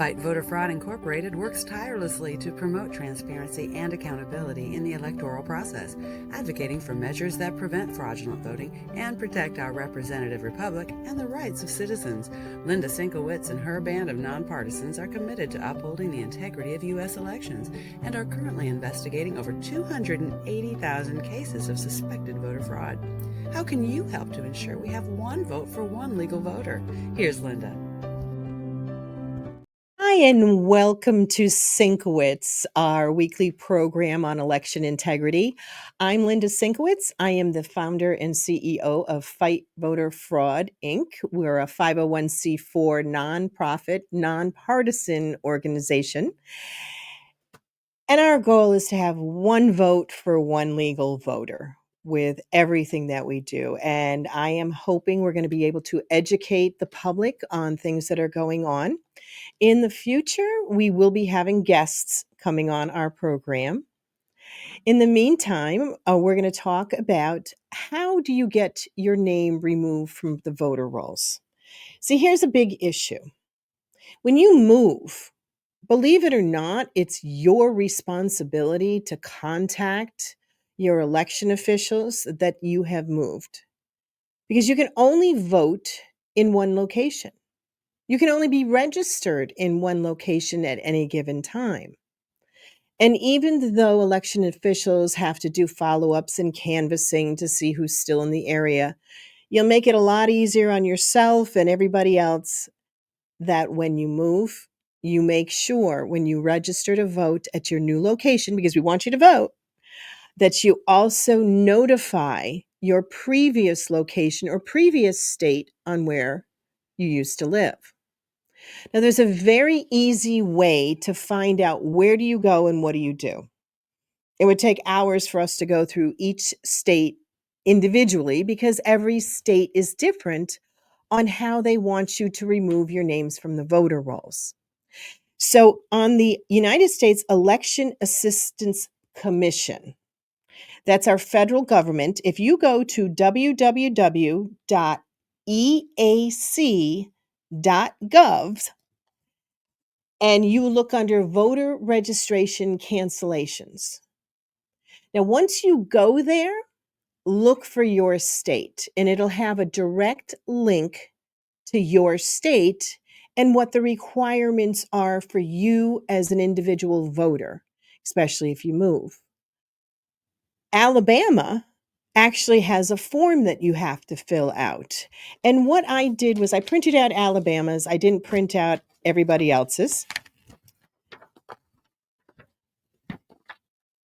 Fight Voter Fraud Incorporated works tirelessly to promote transparency and accountability in the electoral process, advocating for measures that prevent fraudulent voting and protect our representative republic and the rights of citizens. Linda Szynkowicz and her band of nonpartisans are committed to upholding the integrity of U.S. elections and are currently investigating over 280,000 cases of suspected voter fraud. How can you help to ensure we have one vote for one legal voter? Here's Linda. Hi, and welcome to SYNC-O-WICZ, our weekly program on election integrity. I'm Linda Szynkowicz. I am the founder and CEO of Fight Voter Fraud, Inc. We're a 501c4 nonprofit, nonpartisan organization. And our goal is to have one vote for one legal voter with everything that we do. And I am hoping we're going to be able to educate the public on things that are going on. In the future, we will be having guests coming on our program. In the meantime, we're going to talk about how do you get your name removed from the voter rolls. See, here's a big issue. When you move, believe it or not, it's your responsibility to contact your election officials that you have moved, because you can only vote in one location. You can only be registered in one location at any given time. And even though election officials have to do follow-ups and canvassing to see who's still in the area, you'll make it a lot easier on yourself and everybody else that when you move, you make sure when you register to vote at your new location, because we want you to vote, that you also notify your previous location or previous state on where you used to live. Now, there's a very easy way to find out where do you go and what do you do. It would take hours for us to go through each state individually because every state is different on how they want you to remove your names from the voter rolls. So on the United States Election Assistance Commission, that's our federal government, if you go to www.eac.gov and you look under voter registration cancellations. Now, once you go there, look for your state, and it'll have a direct link to your state and what the requirements are for you as an individual voter, especially if you move. Alabama actually has a form that you have to fill out. And what I did was I printed out Alabama's. I didn't print out everybody else's.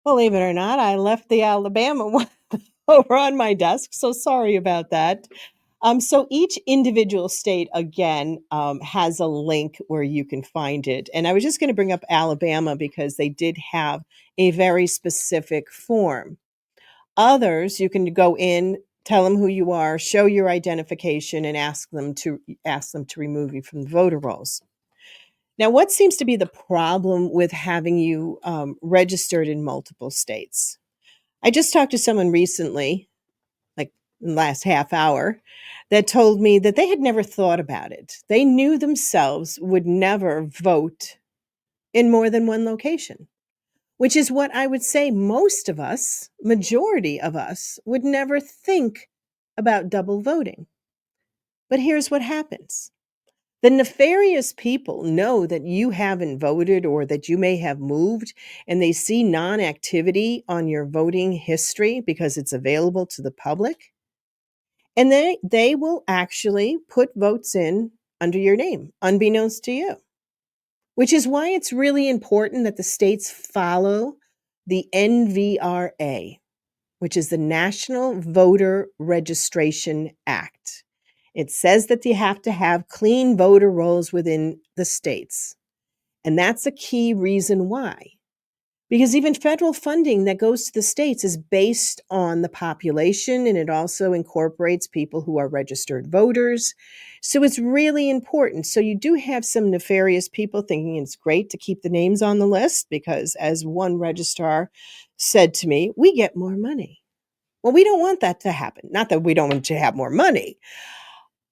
Believe it or not, I left the Alabama one over on my desk, so sorry about that. So each individual state, again, has a link where you can find it. And I was just going to bring up Alabama because they did have a very specific form. Others, you can go in, tell them who you are, show your identification, and ask them to remove you from the voter rolls. Now, what seems to be the problem with having you registered in multiple states? I just talked to someone recently, like in the last half hour, that told me that they had never thought about it. They knew themselves would never vote in more than one location, which is what I would say most of us, majority of us, would never think about double voting. But here's what happens. The nefarious people know that you haven't voted or that you may have moved, and they see non-activity on your voting history because it's available to the public. And they will actually put votes in under your name, unbeknownst to you, which is why it's really important that the states follow the NVRA, which is the National Voter Registration Act. It says that you have to have clean voter rolls within the states. And that's a key reason why. Because even federal funding that goes to the states is based on the population, and it also incorporates people who are registered voters. So it's really important. So you do have some nefarious people thinking it's great to keep the names on the list because, as one registrar said to me, we get more money. Well, we don't want that to happen. Not that we don't want to have more money.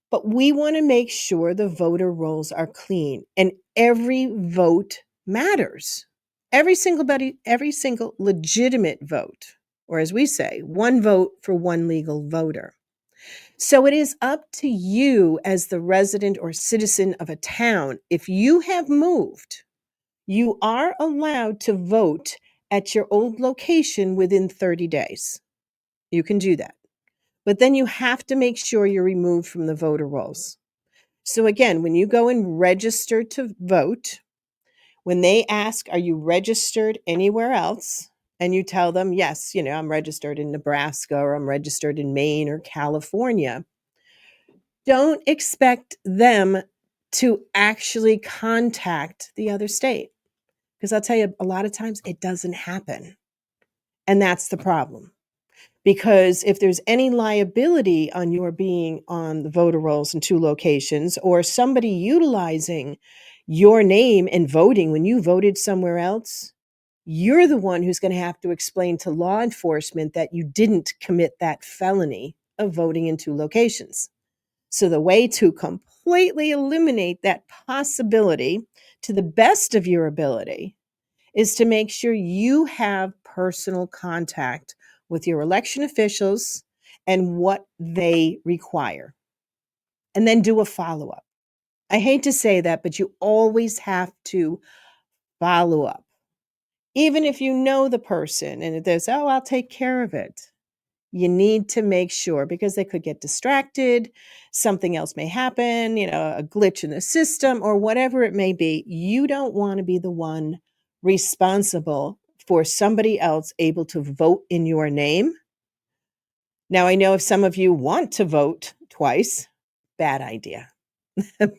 But we want to make sure the voter rolls are clean and every vote matters. Every single legitimate vote, or as we say, one vote for one legal voter. So it is up to you as the resident or citizen of a town. If you have moved, you are allowed to vote at your old location within 30 days. You can do that. But then you have to make sure you're removed from the voter rolls. So again, when you go and register to vote, when they ask, are you registered anywhere else? And you tell them, yes, I'm registered in Nebraska or I'm registered in Maine or California. Don't expect them to actually contact the other state. Because I'll tell you, a lot of times it doesn't happen. And that's the problem. Because if there's any liability on your being on the voter rolls in two locations, or somebody utilizing your name and voting when you voted somewhere else, you're the one who's going to have to explain to law enforcement that you didn't commit that felony of voting in two locations. So the way to completely eliminate that possibility to the best of your ability is to make sure you have personal contact with your election officials and what they require. And then do a follow-up. I hate to say that, but you always have to follow up. Even if you know the person and there's, oh, I'll take care of it. You need to make sure, because they could get distracted, something else may happen, a glitch in the system or whatever it may be. You don't want to be the one responsible for somebody else able to vote in your name. Now, I know if some of you want to vote twice, bad idea.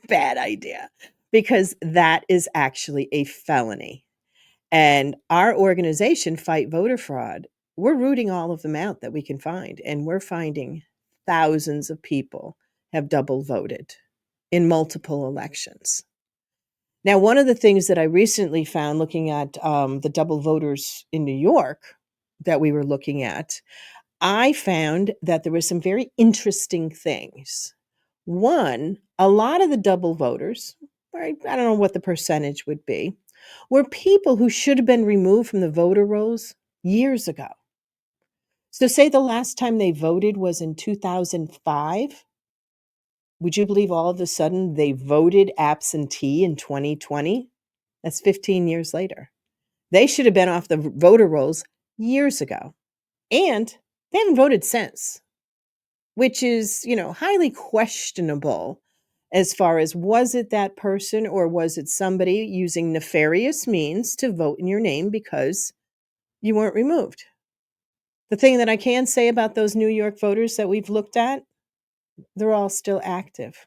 Bad idea, because that is actually a felony. And our organization, Fight Voter Fraud, we're rooting all of them out that we can find. And we're finding thousands of people have double voted in multiple elections. Now, one of the things that I recently found looking at the double voters in New York that we were looking at, I found that there were some very interesting things. One, a lot of the double voters, I don't know what the percentage would be, were people who should have been removed from the voter rolls years ago. So say the last time they voted was in 2005. Would you believe all of a sudden they voted absentee in 2020? That's 15 years later. They should have been off the voter rolls years ago. And they haven't voted since, which is, highly questionable as far as, was it that person or was it somebody using nefarious means to vote in your name because you weren't removed? The thing that I can say about those New York voters that we've looked at, they're all still active.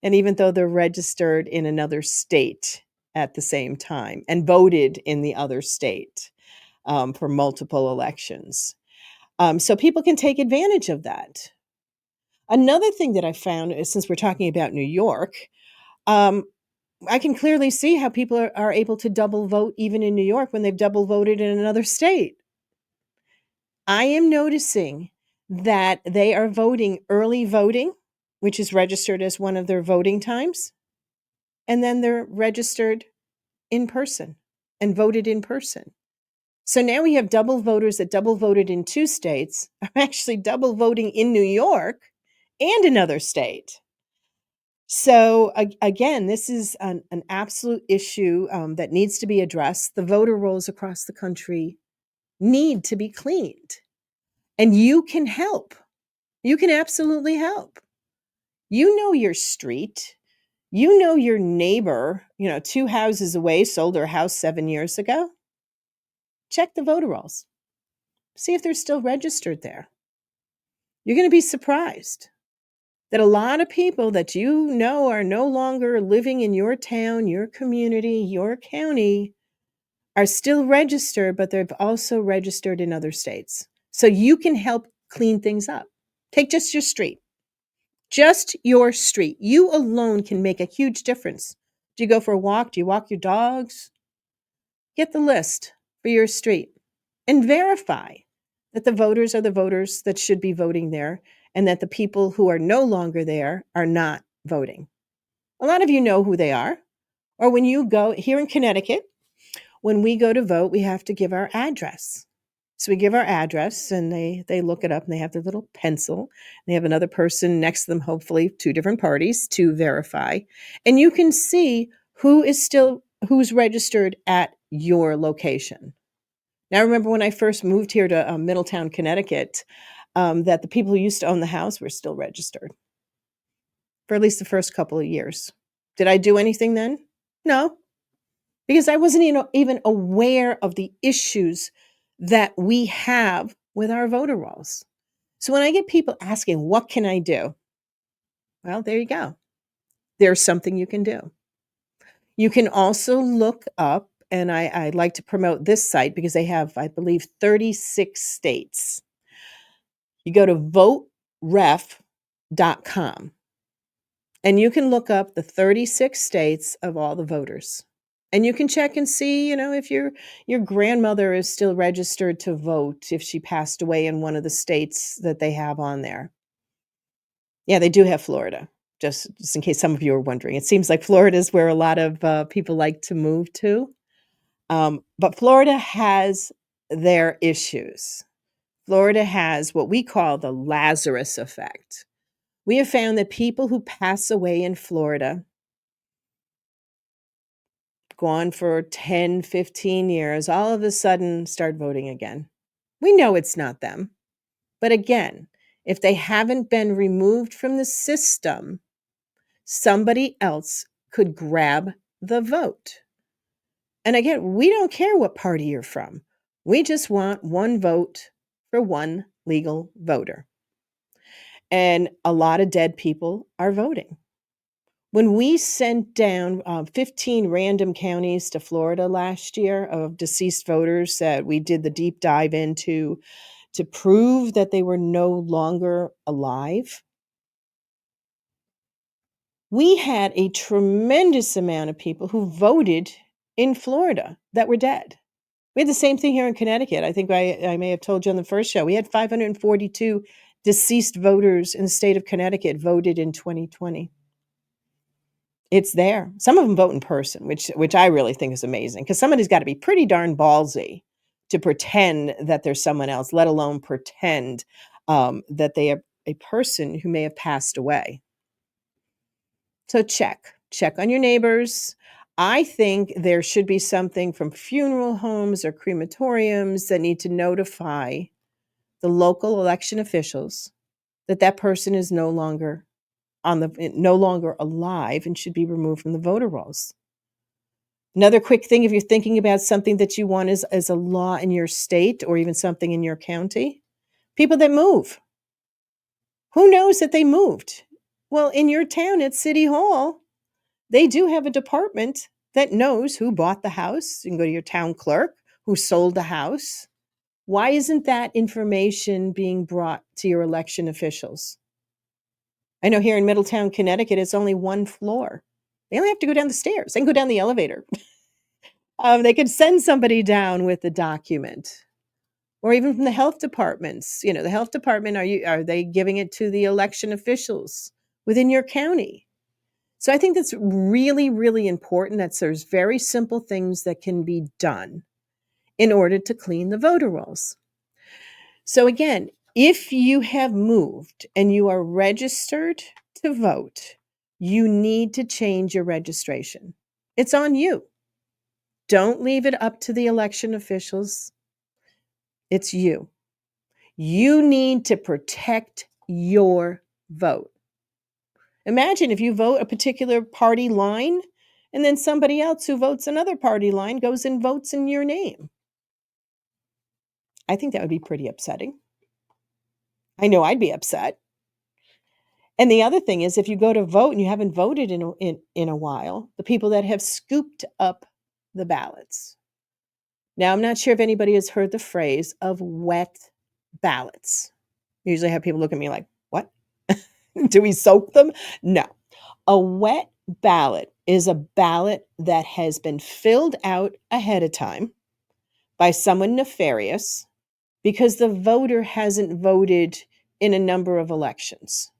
And even though they're registered in another state at the same time and voted in the other state for multiple elections. So people can take advantage of that. Another thing that I found is, since we're talking about New York, I can clearly see how people are able to double vote even in New York when they've double voted in another state. I am noticing that they are voting early voting, which is registered as one of their voting times, and then they're registered in person and voted in person. So now we have double voters that double voted in two states are actually double voting in New York and another state. So again, this is an absolute issue that needs to be addressed. The voter rolls across the country need to be cleaned. And you can help. You can absolutely help. You know your street. You know your neighbor, 2 houses away sold their house 7 years ago. Check the voter rolls. See if they're still registered there. You're going to be surprised that a lot of people that you know are no longer living in your town, your community, your county are still registered, but they've also registered in other states. So you can help clean things up. Take just your street. Just your street. You alone can make a huge difference. Do you go for a walk? Do you walk your dogs? Get the list for your street and verify that the voters are the voters that should be voting there, and that the people who are no longer there are not voting. A lot of you know who they are. Or when you go here in Connecticut, when we go to vote, we have to give our address. So we give our address and they look it up and they have their little pencil. They have another person next to them, hopefully two different parties to verify. And you can see who's registered at your location. Now, I remember when I first moved here to Middletown, Connecticut, that the people who used to own the house were still registered for at least the first couple of years. Did I do anything then? No, because I wasn't even aware of the issues that we have with our voter rolls. So when I get people asking, what can I do? Well, there you go. There's something you can do. You can also look up, and I like to promote this site because they have, I believe, 36 states. You go to voteref.com, and you can look up the 36 states of all the voters. And you can check and see, if your grandmother is still registered to vote if she passed away in one of the states that they have on there. Yeah, they do have Florida, just in case some of you are wondering. It seems like Florida is where a lot of people like to move to. But Florida has their issues. Florida has what we call the Lazarus effect. We have found that people who pass away in Florida, gone for 10, 15 years, all of a sudden start voting again. We know it's not them. But again, if they haven't been removed from the system, somebody else could grab the vote. And again, we don't care what party you're from. We just want one vote for one legal voter. And a lot of dead people are voting. When we sent down 15 random counties to Florida last year of deceased voters that we did the deep dive into to prove that they were no longer alive, we had a tremendous amount of people who voted in Florida that were dead. We had the same thing here in Connecticut. I think I may have told you on the first show. We had 542 deceased voters in the state of Connecticut voted in 2020. It's there. Some of them vote in person, which I really think is amazing, because somebody's got to be pretty darn ballsy to pretend that there's someone else, let alone pretend that they are a person who may have passed away. So check on your neighbors. I think there should be something from funeral homes or crematoriums that need to notify the local election officials that that person is no longer alive and should be removed from the voter rolls. Another quick thing, if you're thinking about something that you want as a law in your state or even something in your county, people that move. Who knows that they moved? Well, in your town at City Hall, they do have a department that knows who bought the house. You can go to your town clerk, who sold the house. Why isn't that information being brought to your election officials? I know here in Middletown, Connecticut, it's only one floor. They only have to go down the stairs. They can go down the elevator. They could send somebody down with the document. Or even from the health departments. The health department, are they giving it to the election officials within your county? So I think that's really, really important, that there's very simple things that can be done in order to clean the voter rolls. So again, if you have moved and you are registered to vote, you need to change your registration. It's on you. Don't leave it up to the election officials. It's you. You need to protect your vote. Imagine if you vote a particular party line and then somebody else who votes another party line goes and votes in your name. I think that would be pretty upsetting. I know I'd be upset. And the other thing is, if you go to vote and you haven't voted in a while, the people that have scooped up the ballots. Now, I'm not sure if anybody has heard the phrase of wet ballots. Usually I have people look at me like, what? Do we soak them? No. A wet ballot is a ballot that has been filled out ahead of time by someone nefarious because the voter hasn't voted in a number of elections.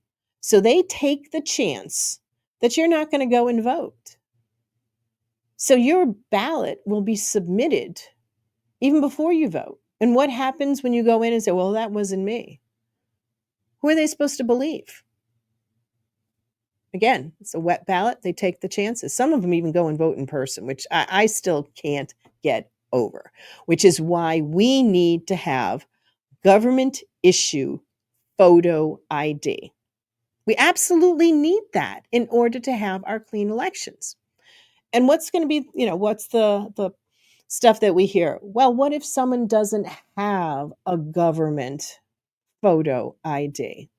So they take the chance that you're not going to go and vote. So your ballot will be submitted even before you vote. And what happens when you go in and say, well, that wasn't me? Who are they supposed to believe? Again, it's a wet ballot. They take the chances. Some of them even go and vote in person, which I still can't get over, which is why we need to have government issue photo ID. We absolutely need that in order to have our clean elections. And what's going to be, what's the stuff that we hear? Well, what if someone doesn't have a government photo ID?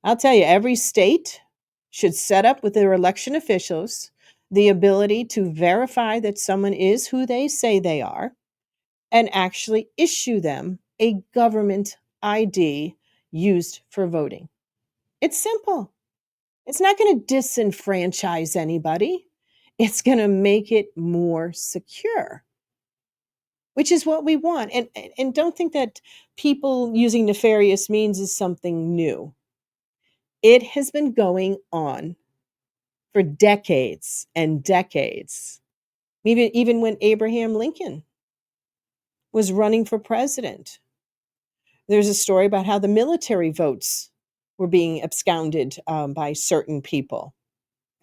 I'll tell you, every state should set up with their election officials the ability to verify that someone is who they say they are and actually issue them a government ID used for voting. It's simple. It's not going to disenfranchise anybody. It's going to make it more secure, which is what we want. And don't think that people using nefarious means is something new. It has been going on for decades and decades. Even when Abraham Lincoln was running for president, there's a story about how the military votes were being absconded by certain people.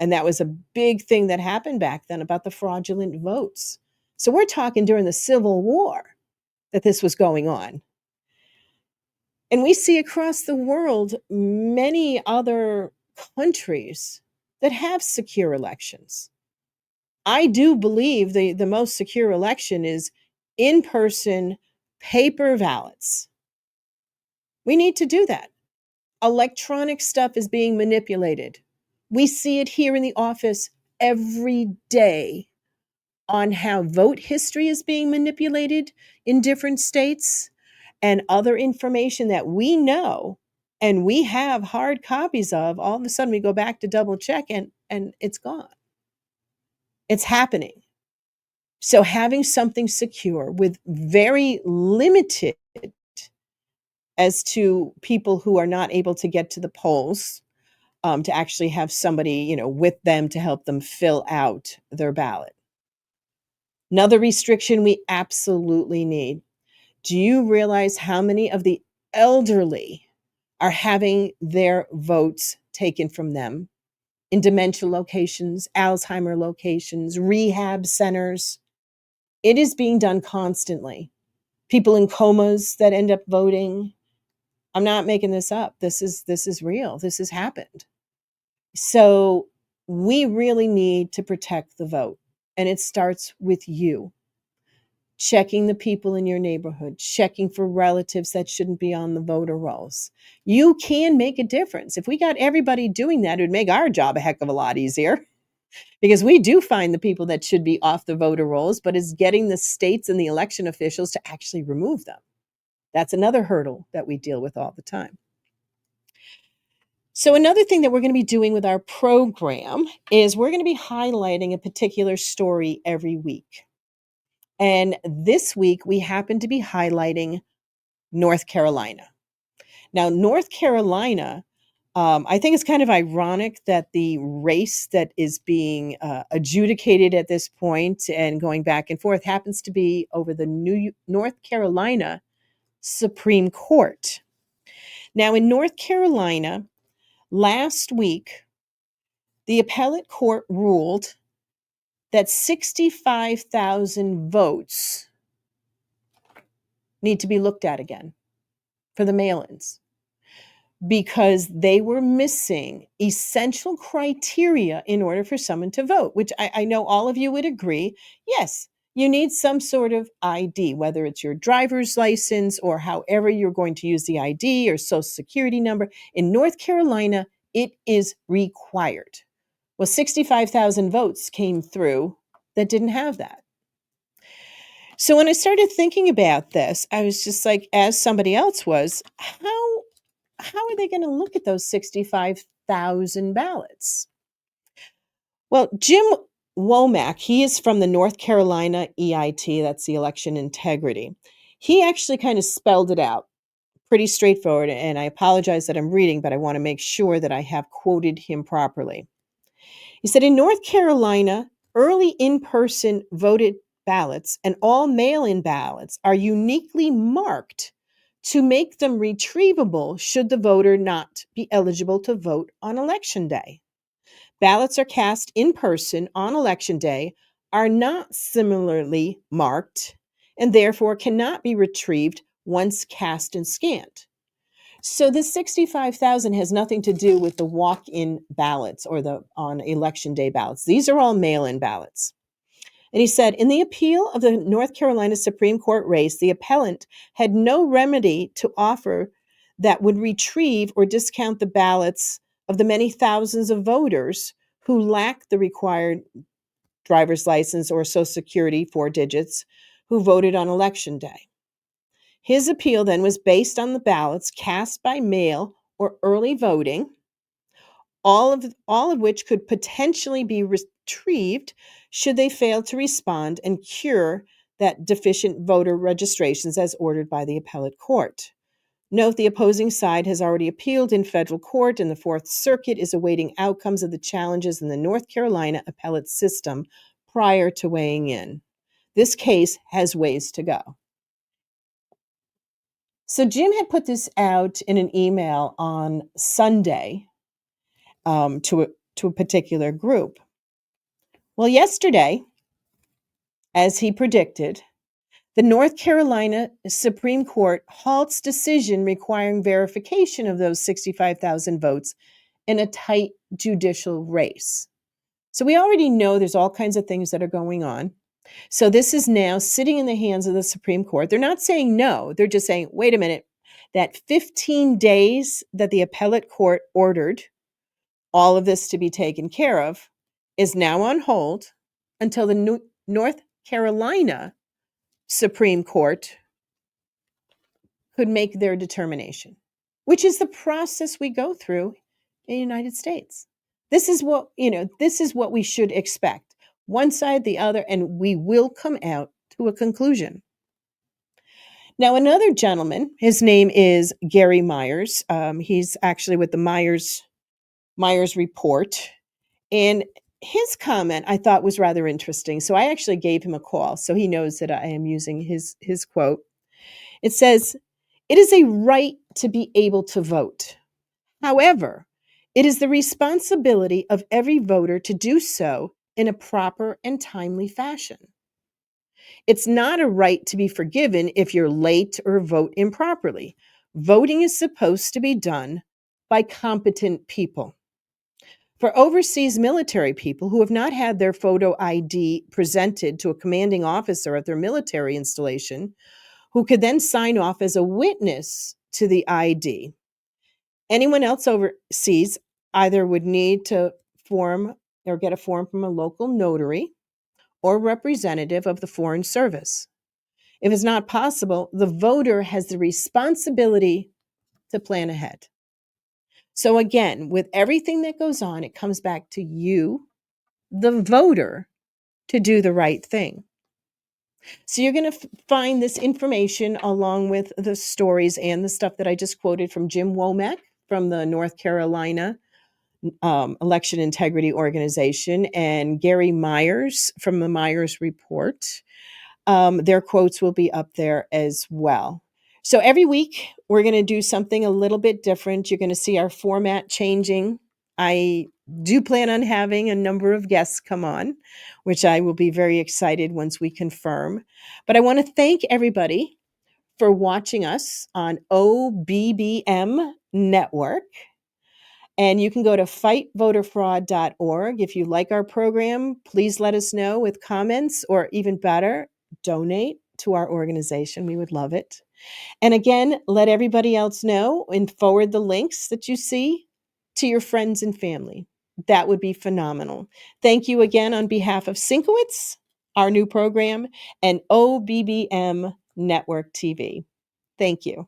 And that was a big thing that happened back then about the fraudulent votes. So we're talking during the Civil War that this was going on. And we see across the world many other countries that have secure elections. I do believe the most secure election is in-person paper ballots. We need to do that. Electronic stuff is being manipulated. We see it here in the office every day on how vote history is being manipulated in different states and other information that we know and we have hard copies of. All of a sudden we go back to double check and it's gone. It's happening. So having something secure with very limited as to people who are not able to get to the polls, to actually have somebody, with them to help them fill out their ballot. Another restriction we absolutely need. Do you realize how many of the elderly are having their votes taken from them in dementia locations, Alzheimer locations, rehab centers? It is being done constantly. People in comas that end up voting. I'm not making this up. This is real. This has happened. So we really need to protect the vote. And it starts with you. Checking the people in your neighborhood, checking for relatives that shouldn't be on the voter rolls. You can make a difference. If we got everybody doing that, it would make our job a heck of a lot easier, because we do find the people that should be off the voter rolls, but it's getting the states and the election officials to actually remove them. That's another hurdle that we deal with all the time. So another thing that we're going to be doing with our program is we're going to be highlighting a particular story every week. And this week we happen to be highlighting North Carolina. Now, North Carolina, I think it's kind of ironic that the race that is being adjudicated at this point and going back and forth happens to be over the North Carolina Supreme Court. Now, in North Carolina, last week, the appellate court ruled that 65,000 votes need to be looked at again for the mail-ins, because they were missing essential criteria in order for someone to vote, which I know all of you would agree. Yes, you need some sort of ID, whether it's your driver's license or however you're going to use the ID or social security number. In North Carolina, it is required. Well, 65,000 votes came through that didn't have that. So when I started thinking about this, I was just like, as somebody else was, how are they going to look at those 65,000 ballots? Well, Jim Womack, he is from the North Carolina EIT, that's the Election Integrity. He actually kind of spelled it out pretty straightforward, and I apologize that I'm reading, but I want to make sure that I have quoted him properly. He said, in North Carolina, early in-person voted ballots and all mail-in ballots are uniquely marked to make them retrievable should the voter not be eligible to vote on Election Day. Ballots are cast in person on Election Day are not similarly marked and therefore cannot be retrieved once cast and scanned. So this 65,000 has nothing to do with the walk-in ballots or the on Election Day ballots. These are all mail-in ballots. And he said, in the appeal of the North Carolina Supreme Court race, the appellant had no remedy to offer that would retrieve or discount the ballots of the many thousands of voters who lack the required driver's license or Social Security 4 digits who voted on Election Day. His appeal then was based on the ballots cast by mail or early voting, all of which could potentially be retrieved should they fail to respond and cure that deficient voter registrations as ordered by the appellate court. Note the opposing side has already appealed in federal court, and the Fourth Circuit is awaiting outcomes of the challenges in the North Carolina appellate system prior to weighing in. This case has ways to go. So Jim had put this out in an email on Sunday to a particular group. Well, yesterday, as he predicted, the North Carolina Supreme Court halts decision requiring verification of those 65,000 votes in a tight judicial race. So we already know there's all kinds of things that are going on. So this is now sitting in the hands of the Supreme Court. They're not saying no. They're just saying, wait a minute, that 15 days that the appellate court ordered all of this to be taken care of is now on hold until the North Carolina Supreme Court could make their determination, which is the process we go through in the United States. This is what we should expect. One side, the other, and we will come out to a conclusion. Now, another gentleman, his name is Gary Myers. He's actually with the Myers Report. And his comment I thought was rather interesting. So I actually gave him a call, so he knows that I am using his quote. It says, "It is a right to be able to vote. However, it is the responsibility of every voter to do so in a proper and timely fashion. It's not a right to be forgiven if you're late or vote improperly. Voting is supposed to be done by competent people. For overseas military people who have not had their photo ID presented to a commanding officer at their military installation, who could then sign off as a witness to the ID, anyone else overseas either would need to form or get a form from a local notary or representative of the Foreign Service. If it's not possible, the voter has the responsibility to plan ahead." So again, with everything that goes on, it comes back to you, the voter, to do the right thing. So you're going to find this information along with the stories and the stuff that I just quoted from Jim Womack from the North Carolina Election Integrity Organization and Gary Myers from the Myers Report. Their quotes will be up there as well. So every week, we're going to do something a little bit different. You're going to see our format changing. I do plan on having a number of guests come on, which I will be very excited once we confirm. But I want to thank everybody for watching us on OBBM Network. And you can go to fightvoterfraud.org. If you like our program, please let us know with comments, or even better, donate to our organization. We would love it. And again, let everybody else know and forward the links that you see to your friends and family. That would be phenomenal. Thank you again on behalf of SYNC-O-WICZ, our new program, and OBBM Network TV. Thank you.